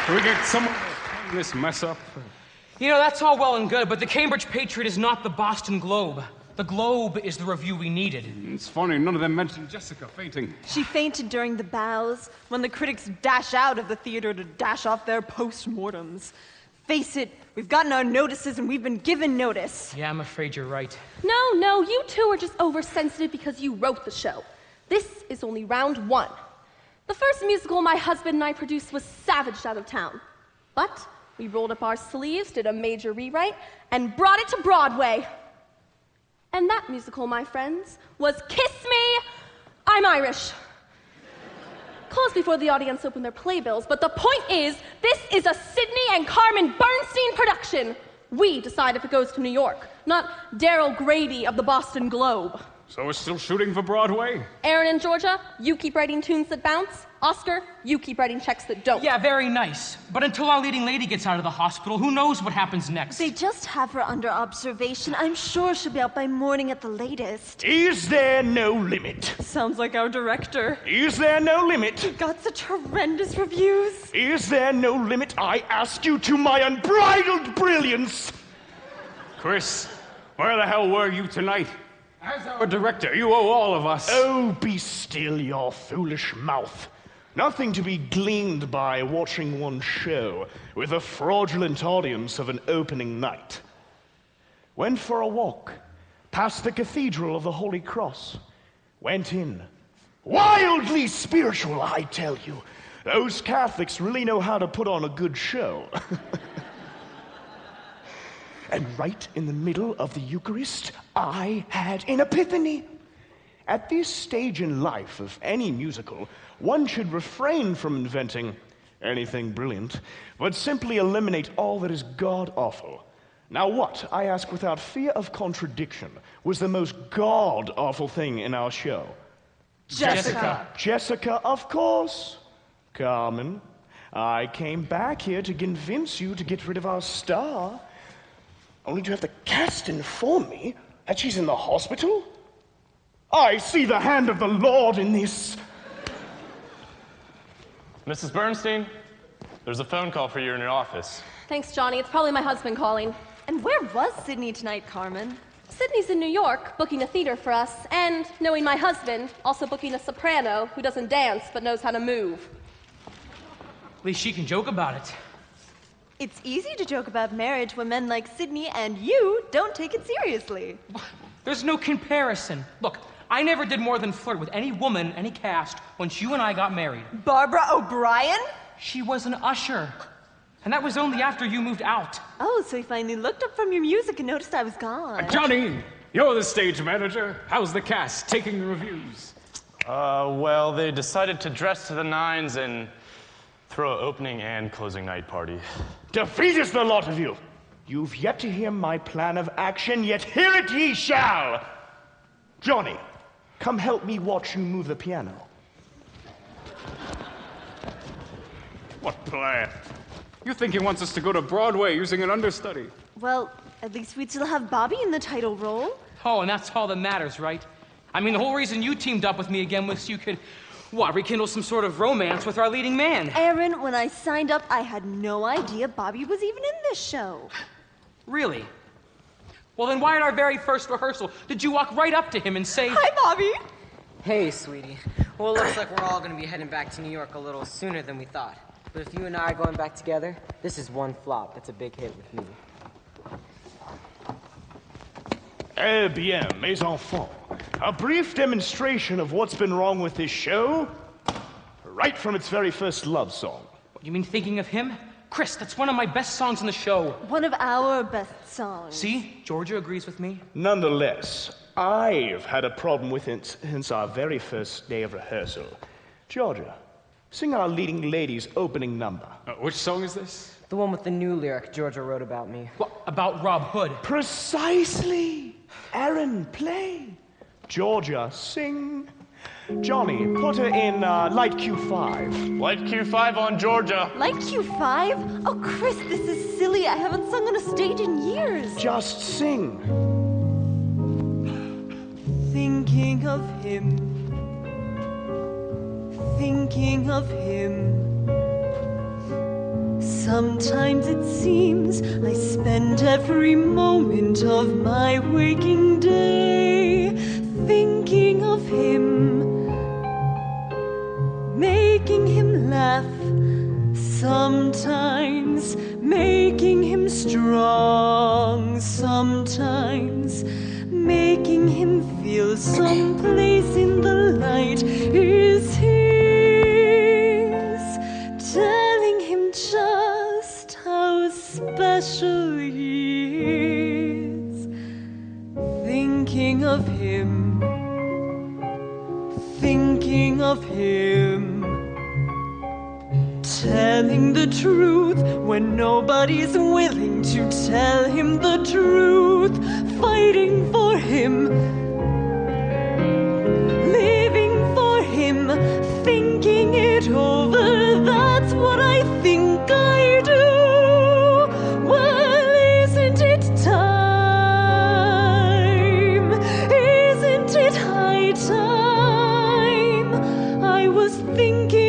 Can we get someone to clean this mess up? You know, that's all well and good, but the Cambridge Patriot is not the Boston Globe. The Globe is the review we needed. It's funny, none of them mentioned Jessica fainting. She fainted during the bows, when the critics dash out of the theater to dash off their post-mortems. Face it, we've gotten our notices and we've been given notice. Yeah, I'm afraid you're right. No, you two are just oversensitive because you wrote the show. This is only round one. The first musical my husband and I produced was savaged out of town. But we rolled up our sleeves, did a major rewrite, and brought it to Broadway. And that musical, my friends, was Kiss Me, I'm Irish. Closed before the audience opened their playbills, but the point is, this is a Sidney and Carmen Bernstein production. We decide if it goes to New York, not Daryl Grady of the Boston Globe. So we're still shooting for Broadway? Aaron and Georgia, you keep writing tunes that bounce. Oscar, you keep writing checks that don't. Yeah, very nice. But until our leading lady gets out of the hospital, who knows what happens next? They just have her under observation. I'm sure she'll be out by morning at the latest. Is there no limit? Sounds like our director. Is there no limit? Got such horrendous reviews. Is there no limit, I ask you, to my unbridled brilliance? Chris, where the hell were you tonight? As our director, you owe all of us. Oh, be still your foolish mouth. Nothing to be gleaned by watching one show with a fraudulent audience of an opening night. Went for a walk past the Cathedral of the Holy Cross. Went in. Wildly spiritual, I tell you. Those Catholics really know how to put on a good show. And right in the middle of the Eucharist, I had an epiphany. At this stage in life of any musical, one should refrain from inventing anything brilliant, but simply eliminate all that is god-awful. Now what, I ask without fear of contradiction, was the most god-awful thing in our show? Jessica. Jessica, of course. Carmen, I came back here to convince you to get rid of our star, only to have the cast inform me that she's in the hospital? I see the hand of the Lord in this. Mrs. Bernstein, there's a phone call for you in your office. Thanks, Johnny. It's probably my husband calling. And where was Sydney tonight, Carmen? Sydney's in New York, booking a theater for us, and, knowing my husband, also booking a soprano who doesn't dance but knows how to move. At least she can joke about it. It's easy to joke about marriage when men like Sydney and you don't take it seriously. There's no comparison. Look, I never did more than flirt with any woman, any cast, once you and I got married. Barbara O'Brien? She was an usher. And that was only after you moved out. Oh, so he finally looked up from your music and noticed I was gone. Johnny, you're the stage manager. How's the cast taking the reviews? Well, they decided to dress to the nines and throw an opening and closing night party. Defeatist the lot of you! You've yet to hear my plan of action, yet hear it ye shall! Johnny, come help me watch you move the piano. What plan? You think he wants us to go to Broadway using an understudy? Well, at least we'd still have Bobby in the title role. Oh, and that's all that matters, right? I mean, the whole reason you teamed up with me again was so you could, rekindle some sort of romance with our leading man. Aaron, when I signed up, I had no idea Bobby was even in this show. Really? Well, then why at our very first rehearsal did you walk right up to him and say, Hi, Bobby! Hey, sweetie. Well, it looks like we're all going to be heading back to New York a little sooner than we thought. But if you and I are going back together, this is one flop. That's a big hit with me. Eh bien, mes enfants. A brief demonstration of what's been wrong with this show, right from its very first love song. You mean thinking of him? Chris, that's one of my best songs in the show. One of our best songs. See? Georgia agrees with me. Nonetheless, I've had a problem with it since our very first day of rehearsal. Georgia, sing our leading lady's opening number. Which song is this? The one with the new lyric Georgia wrote about me. What, about Rob Hood? Precisely! Aaron, play. Georgia, sing. Johnny, put her in light Q5. Light Q5 on Georgia. Like Q5? Oh, Chris, this is silly. I haven't sung on a stage in years. Just sing. Thinking of him. Thinking of him. Sometimes it seems I spend every moment of my waking day thinking of him, making him laugh, sometimes making him strong, sometimes making him feel someplace in the light is his, telling him just how special he is, thinking of him, thinking of him, telling the truth when nobody's willing to tell him the truth, fighting for him, living for him, thinking it over, that's what I think I do. Well, isn't it time? Isn't it high time? I was thinking